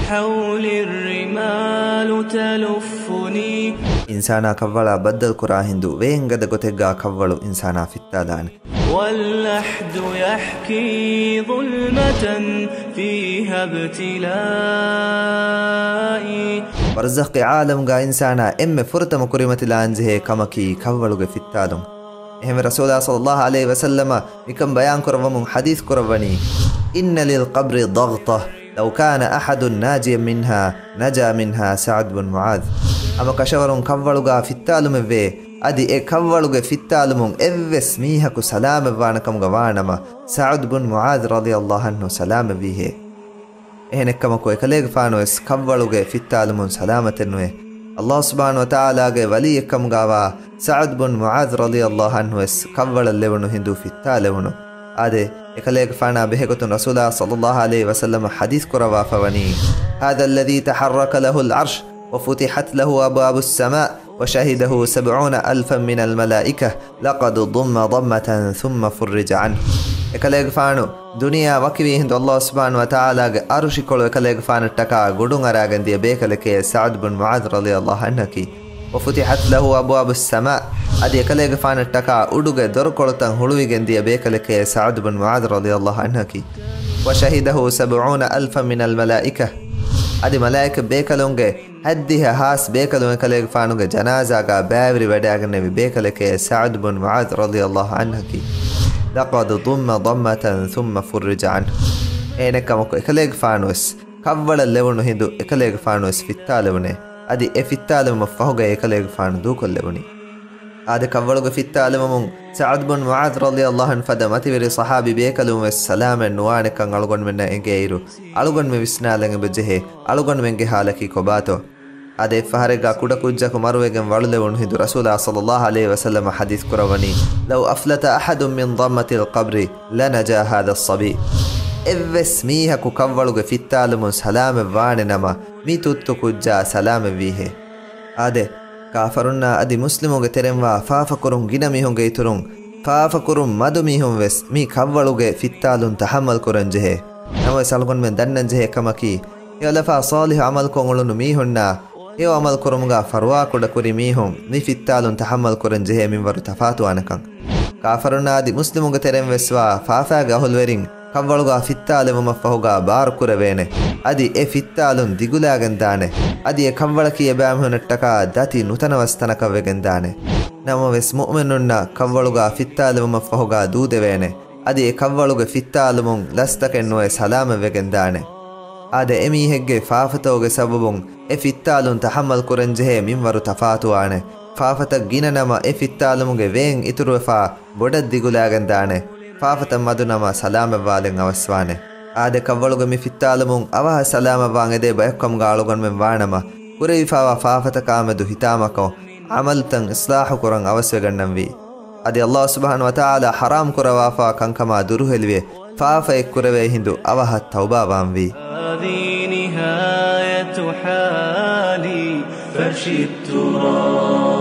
حولي الرمال تلفني إنسانا كوّلا بدل كرا هندو وين قد قتقا كوّلو إنسانا في التالان واللحد يحكي ظلمة فيها ابتلائي برزخ عالم غا إنسانا إم فرتم كريمة لانزه كمكي كوّلو في التالون إهم رسول الله صلى الله عليه وسلم يكم بيان كربمون حديث كربني إن للقبر ضغطة لو كان أحد ناجيا منها نجا منها سعد بن معاذ أما كشورون كوّلوغا في التالوم في أدي كوّلوغا في التالوم إفس ميهكو سلام بانكم غوانما سعد بن معاذ رضي الله عنه سلام بيه إهنكمكو إكاليغ فانوس كوّلوغا في التالوم سلامة نوه الله سبحانه وتعالى وليكم غاوا سعد بن معاذ رضي الله عنه كوّل الليونو هندو في التالوم آده إكاليغ فانا بهكتن رسول الله صلى الله عليه وسلم حديث كروا فوني هذا الذي تحرك له العرش وفتحت له أبواب السماء وشهده 70,000 من الملائكة لقد ضم ضمة ثم فرج عنه إكاليغ فانو دنيا وكبي هند الله سبحانه وتعالى أرشي كولو إكاليغ فان التكا قدون أراغن دي بيكالكي سعد بن معاذ رضي الله عنه وفتحت له أبواب السماء أدي إكاليغ فان التكا أدوغ دور كولتن هلوغن دي بيكالكي سعد بن معاذ رضي الله عنه وشهده 70,000 من الملائكة أدي ملائكة بيكالونغ هديها هاس بيكالون إكاليغ فانوغ جنازة بابري وداغن نبي بيكالكي سعد بن معاذ رضي الله عنه لقد ضم ضمة ثم فرج عنه إنكمكو إكاليغ فانوس كوّل الليونو هندو إكاليغ فانوس في التالوني أدي في التالوم فهوغ إكاليغ فانو دوكو الليوني آده كوّلوغ في التالوم سعد بن معاذ رضي الله عنه فدمتي بري صحابي بيكالوم السلام نوانكا ألغن من إنجيرو ألغن من بسنالنغ بجهه ألغن من جهالكي كوباتو آده فهرغا كودا كوجاكو مروغن ورلون هندو رسول الله صلى الله عليه وسلم حديث كرواني لو أفلت أحد من ضمة القبر لنجا هذا الصبي إفس ميهكو كوّلوغ في التالوم سلام واننما ميتوتو كوجا سلام بيه آده كافرنا أدي مسلموغ ترنوا فافكرون جنميهون جيترون فافكرون مدميهون وس مي كوّلوغ في التالون تحمل كرن جهه نوى سالغن من دنن جهه كمكي يولفا صالح عمل كونغلون ميهوننا يو عمل كرمغا فروا كودا كوري ميهون مي في التالون تحمل كرن جهه من ورو تفاتو آنكن كافرنا أدي مسلموغ ترن وسوا فافاغ أهل ورين كوّلوغ في التالون مفهوغا بار كوربينه أدي في التالون ديغولاغن دانه أدي كوّلكي يبامهن التكا داتي نتنوستنك وغن دانه نما وس مؤمننا كوّلوغ في التالون مفهوغا دودوينه أدي كوّلوغ في التالون لستكنو سلام وغن دانه آده امي هگه فافتوغ سببون في التالون تحمل كرنجه من ورو تفاتوانه فافتا گيننما في التالون وين اتروفا بودد ديغولاغن دانه فافتا مدنما سلام والن اوسوانه آده كوّلوغ مي في التالون اوها سلام وانگده بيكم غالوغن من وانما كريفا فافتا كامدو هتامكو عملتن اصلاح كرن اوسوغنن وي أدي الله سبحانه وتعالى حرام كروافا كنكما دروهلوي فافا كروي هندو اوها توبا وانوي هذه نهاية حالي فرش التراب